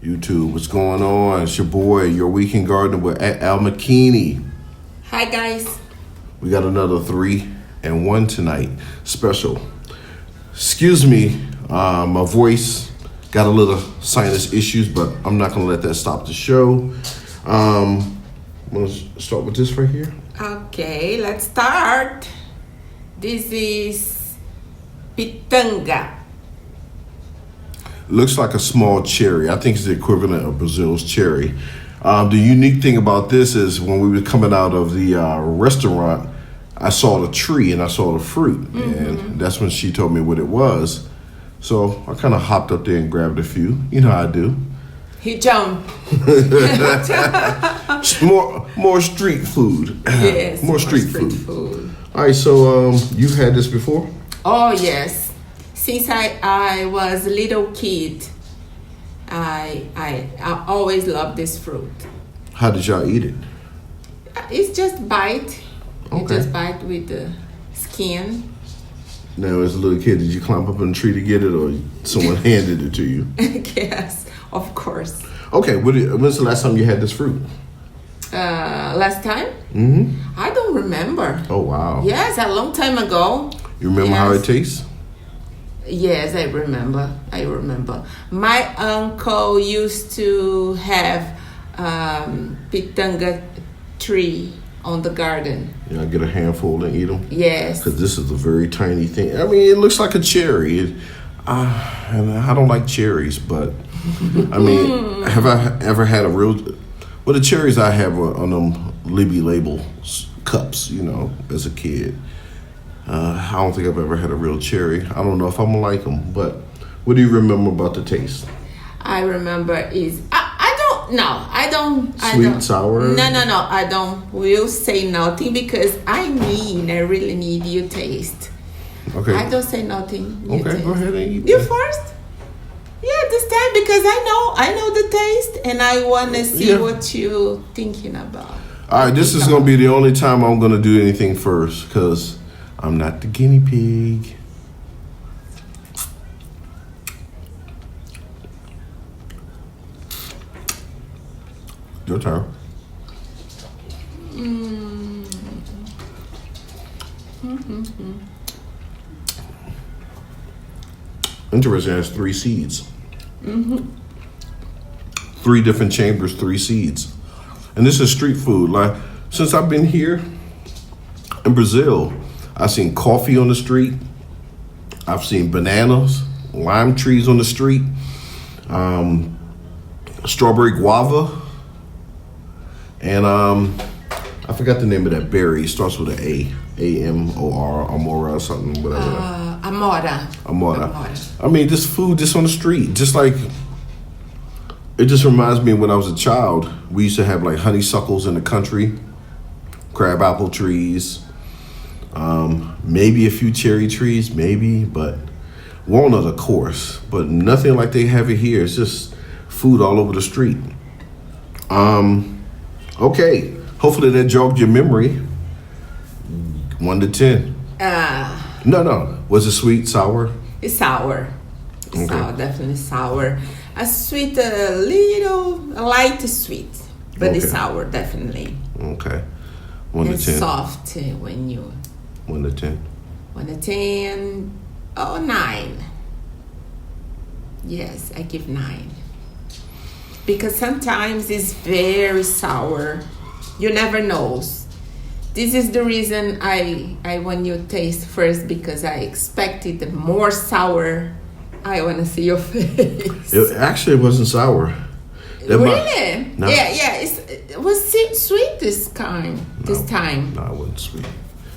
YouTube, what's going on? It's your boy, your weekend gardener with Al McKinney. Hi guys. We got another 3 and 1 tonight, special. Excuse me, my voice got a little sinus issues, but I'm not gonna let that stop the show. I'm gonna start with this right here. Okay, let's start. This is Pitanga. Looks like a small cherry. I think it's the equivalent of Brazil's cherry. The unique thing about this is when we were coming out of the restaurant, I saw the tree and I saw the fruit, and that's when she told me what it was. So I kind of hopped up there and grabbed a few. You know how I do. He jumped. more street food. Yes, more street food. All right, so you've had this before? Oh yes. Since I was a little kid, I always loved this fruit. How did y'all eat it? It's just bite. Okay. You just bite with the skin. Now, as a little kid, did you climb up in a tree to get it, or someone handed it to you? Yes, of course. Okay, when's the last time you had this fruit? Last time? Mm-hmm. I don't remember. Oh, wow. Yes, a long time ago. You remember how it tastes? Yes, I remember. My uncle used to have Pitanga tree on the garden. Yeah, I get a handful and eat them. Yes. Because this is a very tiny thing. I mean, it looks like a cherry. And I don't like cherries, but I mean, have I ever had a real... Well, the cherries I have were on them Libby label cups, you know, as a kid. I don't think I've ever had a real cherry. I don't know if I'm gonna like them, but what do you remember about the taste? I remember is I don't. Sweet, sour? No. I don't will say nothing because I really need you taste. Okay. I don't say nothing. You okay, taste. go ahead and eat. You first? Yeah, this time because I know the taste and I want to see what you're thinking about. All right, this is gonna be the only time I'm gonna do anything first because I'm not the guinea pig. Your turn. Interesting, it has 3 seeds. 3 different chambers, 3 seeds. And this is street food. Like, since I've been here in Brazil, I've seen coffee on the street. I've seen bananas, lime trees on the street, strawberry guava, and I forgot the name of that berry. It starts with an A, A-M-O-R, Amora or something, whatever. Amora. I mean, this food just on the street, just like, it just reminds me of when I was a child. We used to have like honeysuckles in the country, crabapple trees, maybe a few cherry trees, maybe, but walnut, of course, but nothing like they have it here. It's just food all over the street. Okay, hopefully that jogged your memory. 1 to 10. No. Was it sweet, sour? It's sour. Okay. Sour, definitely sour. A sweet, a light sweet, but it's sour, definitely. Okay. 1 to 10. It's soft when you... 1 to 10. 1 to 10. Oh, 9. Yes, I give 9. Because sometimes it's very sour. You never know. This is the reason I want you to taste first, because I expected more sour. I want to see your face. It wasn't sour. Really? No. Yeah. It was sweet this time. No, it wasn't sweet.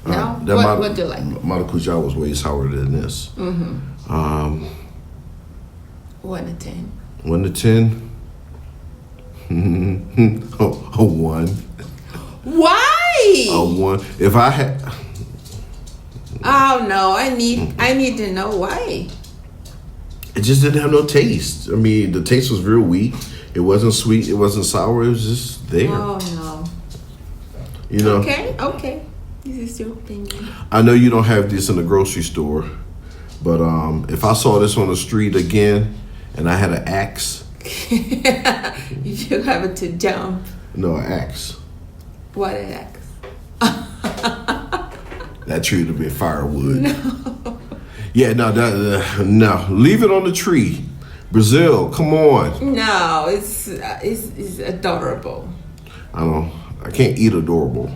No? What do you like? Maracujá was way sourer than this. 1 to 10. 1 to 10. A 1. Why? A 1. If I had... Oh no, I need to know why. It just didn't have no taste. I mean, the taste was real weak. It wasn't sweet. It wasn't sour. It was just there. Oh no. You know. Okay. This is your opinion. I know you don't have this in the grocery store, but if I saw this on the street again, and I had an axe, If you have to jump, No, an axe. what an axe? That tree would have been firewood. No. Yeah, no. Leave it on the tree. Brazil, come on. No, it's adorable. I can't eat adorable.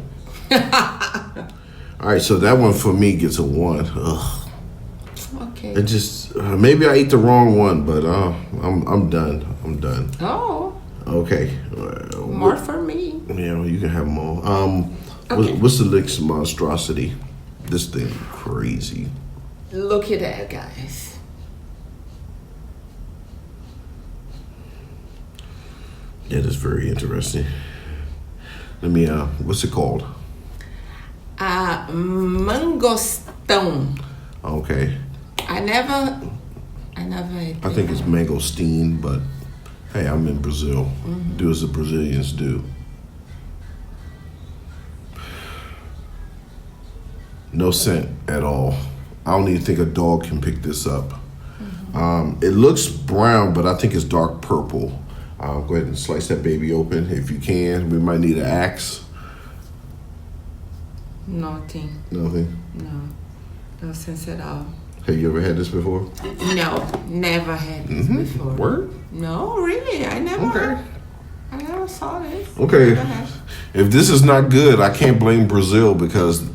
All right, so that one for me gets a 1. Ugh. Okay. It just maybe I ate the wrong one, but I'm done. I'm done. Oh, Okay. more for me. Yeah, you can have more. Okay. What's the next monstrosity? This thing crazy. Look at that, guys. That is very interesting. Let me. What's it called? Mangosteen. Okay. I never ate I think it's Mangosteen, but hey, I'm in Brazil. Do as the Brazilians do. No scent at all. I don't even think a dog can pick this up. It looks brown, but I think it's dark purple. Go ahead and slice that baby open if you can. We might need an axe. Nothing. Nothing. No sense at all. Have you ever had this before? No, never had this before. Word? No, really, I never. Okay. I never saw this. Okay. Never had. If this is not good, I can't blame Brazil because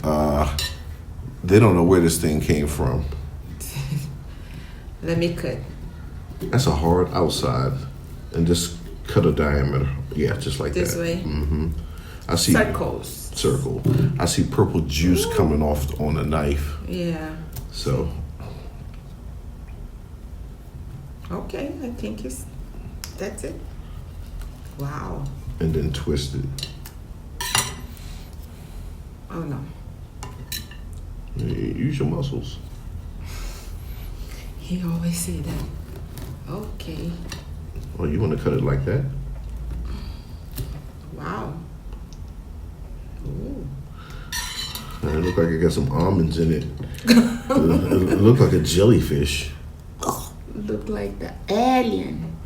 they don't know where this thing came from. Let me cut. That's a hard outside, and just cut a diameter. Yeah, just like This that. way? I see Circles. circle. I see purple juice coming off on the knife. Yeah. So Okay, I think that's it. Wow. and then twist it. Oh no. Use your muscles. He always say that. Okay. Oh, you want to cut it like that? Wow. Ooh. It look like it got some almonds in it. It looked like a jellyfish. Look like the alien.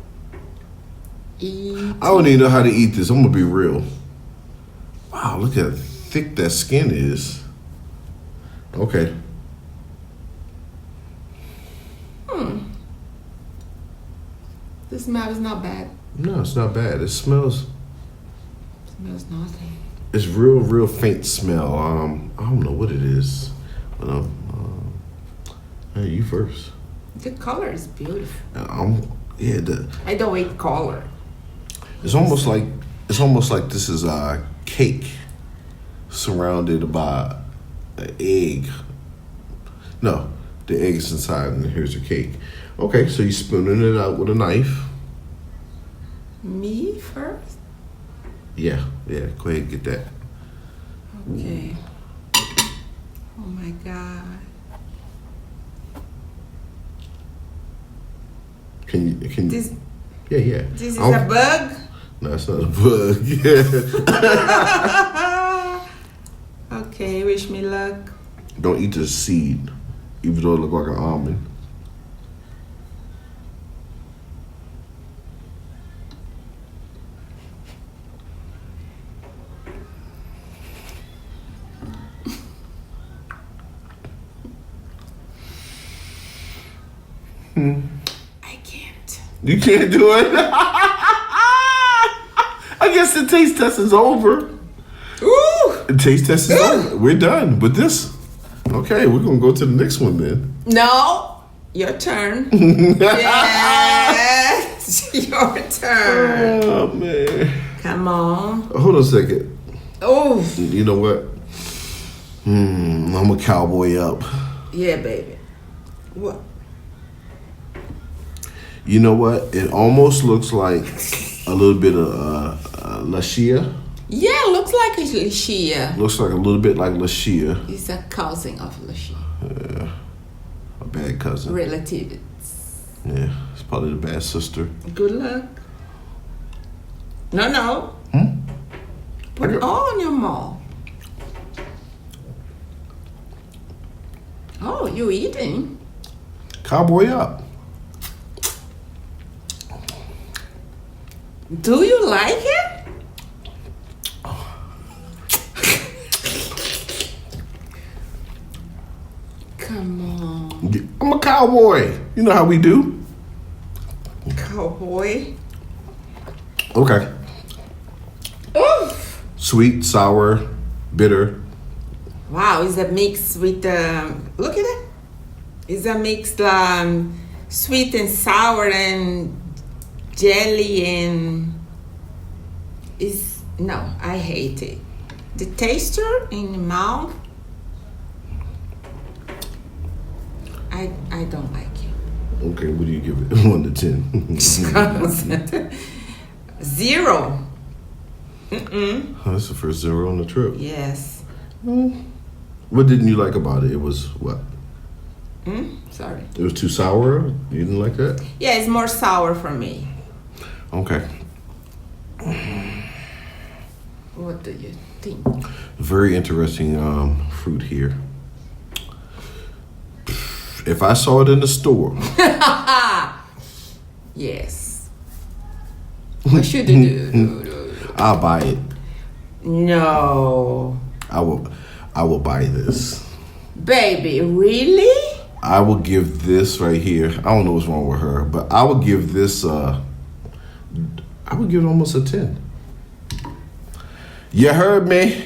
I don't even know how to eat this. I'm gonna be real. Wow, look how thick that skin is. Okay. The smell is not bad. No, it's not bad. It smells. Smells nothing. It's real faint smell. I don't know what it is. But, hey, you first. The color is beautiful. Yeah. I don't eat color. It's almost like this is a cake surrounded by an egg. No, the egg is inside, and here's the cake. Okay, so you're spooning it out with a knife. Me first? Yeah. Go ahead and get that. Okay. Oh my God. Can you? This Yeah. this is a bug? No, it's not a bug. Yeah. Okay, wish me luck. Don't eat the seed, even though it look like an almond. I can't. You can't do it. I guess the taste test is over. Ooh! The taste test is over. We're done with this. Okay, we're gonna go to the next one then. No, your turn. Yes, your turn. Oh man. Come on. Hold on a second. Oh, You know what? I'm a cowboy up. yeah, baby. What? You know what? It almost looks like a little bit of lashia. Yeah, looks like a Shia. Looks like a little bit like lashia. It's a cousin of Lashia. A bad cousin. Relatives. Yeah, it's probably the bad sister. Good luck. No. Put it all on your mouth. Oh, you eating? Cowboy up. Do you like it? Come on. I'm a cowboy. You know how we do. Cowboy. Okay. Oof. Sweet, sour, bitter. Wow, it's a mix with look at it. It's a mix sweet and sour and jelly and I hate it. The texture in the mouth, I don't like it. Okay, what do you give it? 1 to 10. 0. Mm-mm. Oh, that's the first 0 on the trip. Yes. What didn't you like about it? It was what? Sorry. It was too sour? You didn't like that? Yeah, it's more sour for me. Okay. What do you think? Very interesting fruit here. If I saw it in the store. Yes. What should you do? I'll buy it. No. I will buy this. Baby, really? I will give this right here. I don't know what's wrong with her, but I would give this I would give it almost a 10. You heard me?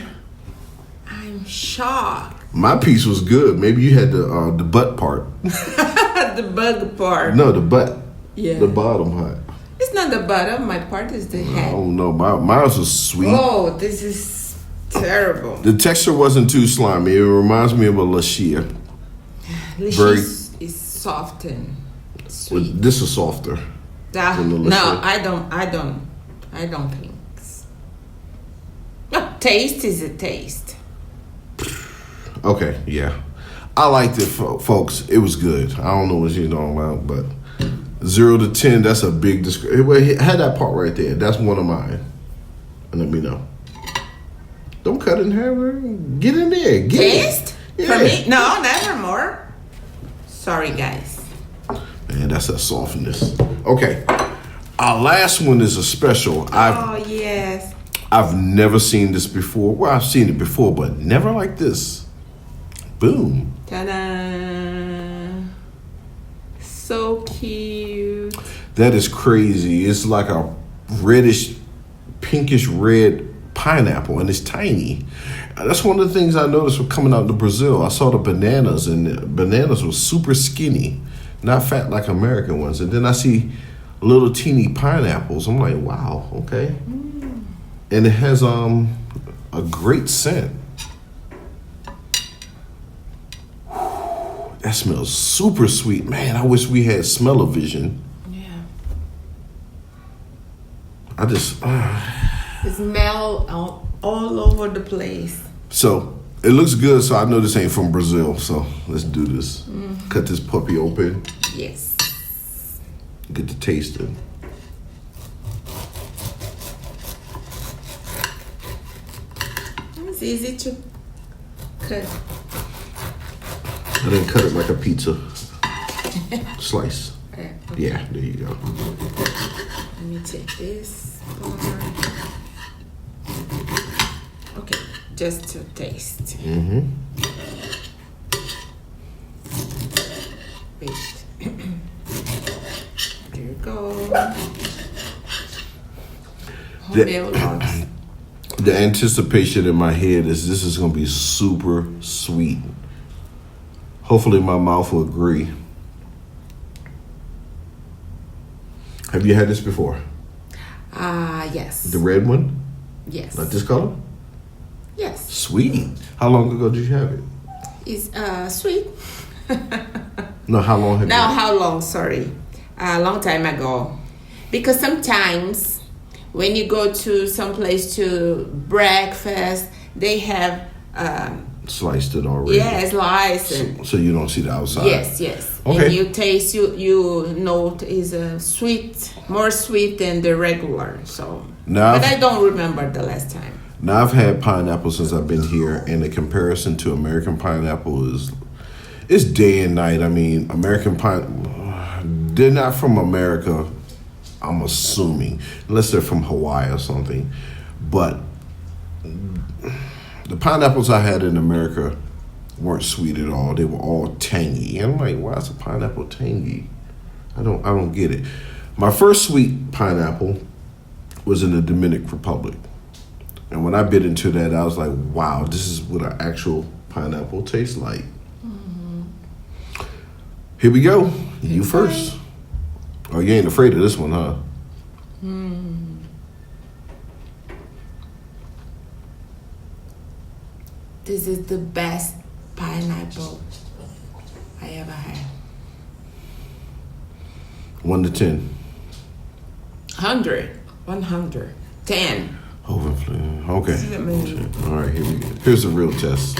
I'm shocked. My piece was good. Maybe you had the butt part. The bug part. No, the butt. Yeah. The bottom part. It's not the bottom. My part is the I head. don't know. Mine was sweet. Oh, this is terrible. The texture wasn't too slimy. It reminds me of a lashia. Very- is soft and sweet. This is softer. than the No, lashia. I don't think. No, taste is a taste. Okay, yeah. I liked it, folks. It was good. I don't know what you're talking about, but 0 to 10, that's a big description. It had that part right there. That's one of mine. And let me know. Don't cut it in half. Get in there. Get Taste? it. For me? No, never more. Sorry, guys. Man, that's a softness. Okay. Our last one is a special. Oh, yes. I've never seen this before. Well, I've seen it before, but never like this. Boom. Ta-da. So cute. That is crazy. It's like a reddish, pinkish red pineapple, and it's tiny. That's one of the things I noticed when coming out to Brazil. I saw the bananas, and the bananas were super skinny, not fat like American ones. And then I see little teeny pineapples. I'm like, wow, okay. And it has a great scent. That smells super sweet. Man, I wish we had smell-o-vision. Yeah. I just... It smells all over the place. So, it looks good, so I know this ain't from Brazil. So, let's do this. Cut this puppy open. Yes. Get to taste it. It's easy to cut. I didn't cut it like a pizza. Slice. Okay. Yeah, there you go. Let me take this part. Okay, just to taste. Mm-hmm. Wait. There you go. The anticipation in my head is this is going to be super sweet. Hopefully my mouth will agree. Have you had this before? Yes. The red one? Yes. Like this color? Yes. Sweet. How long ago did you have it? It's sweet. No, how long have you Now, had it? how long? Sorry. A long time ago. Because sometimes when you go to some place to breakfast, they have Sliced it already. slice and So you don't see the outside. yes. Okay. And you taste, you know, it is a sweet, more sweet than the regular. So, Now, but I don't remember the last time. Now I've had pineapple since I've been here, and the comparison to American pineapple is day and night. I mean, American they're not from America I'm assuming, unless they're from Hawaii or something. But the pineapples I had in America weren't sweet at all. They were all tangy. And I'm like, why is a pineapple tangy? I don't get it. My first sweet pineapple was in the Dominican Republic. And when I bit into that, I was like, wow, this is what an actual pineapple tastes like. Mm-hmm. Here we go. You first. Oh, you ain't afraid of this one, huh? This is the best pineapple I ever had. 1 to 10. 100. 100. 10. Overflow. Okay. This is amazing. All right, here we go. Here's the real test.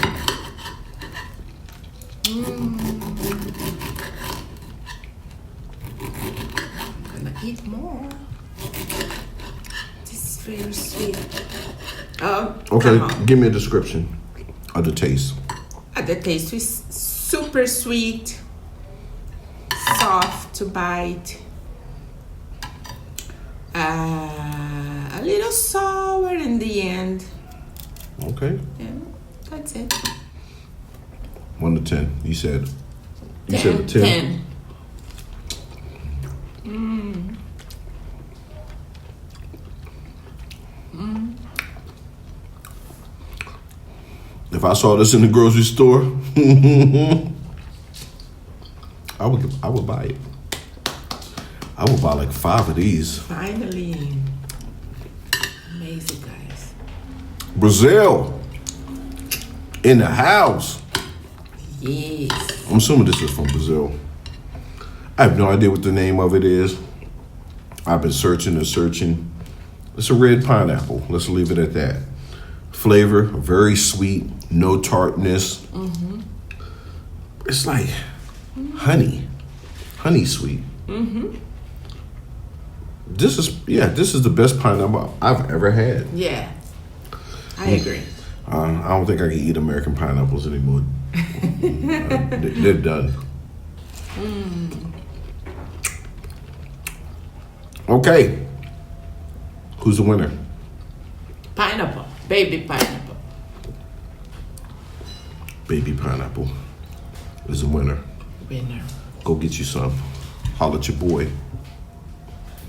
I'm gonna eat more. This is very sweet. Oh, Okay, come on. give me a description of the taste. The taste is super sweet, soft to bite, a little sour in the end. Okay. Yeah, that's it. 1 to 10. You said a 10. 10. If I saw this in the grocery store, I would buy it. I would buy like 5 of these. Finally. Amazing, guys. Brazil in the house. Yes. I'm assuming this is from Brazil. I have no idea what the name of it is. I've been searching and searching. It's a red pineapple. Let's leave it at that. Flavor, very sweet, no tartness. Mm-hmm. It's like honey sweet. Mm-hmm. This is the best pineapple I've ever had. Yeah, I agree. I don't think I can eat American pineapples anymore. They're done. Okay. Who's the winner? Pineapple. Baby pineapple. Baby pineapple is the winner. Winner. Go get you some. Holla at your boy.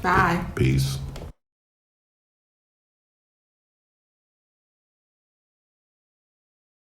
Bye. Peace.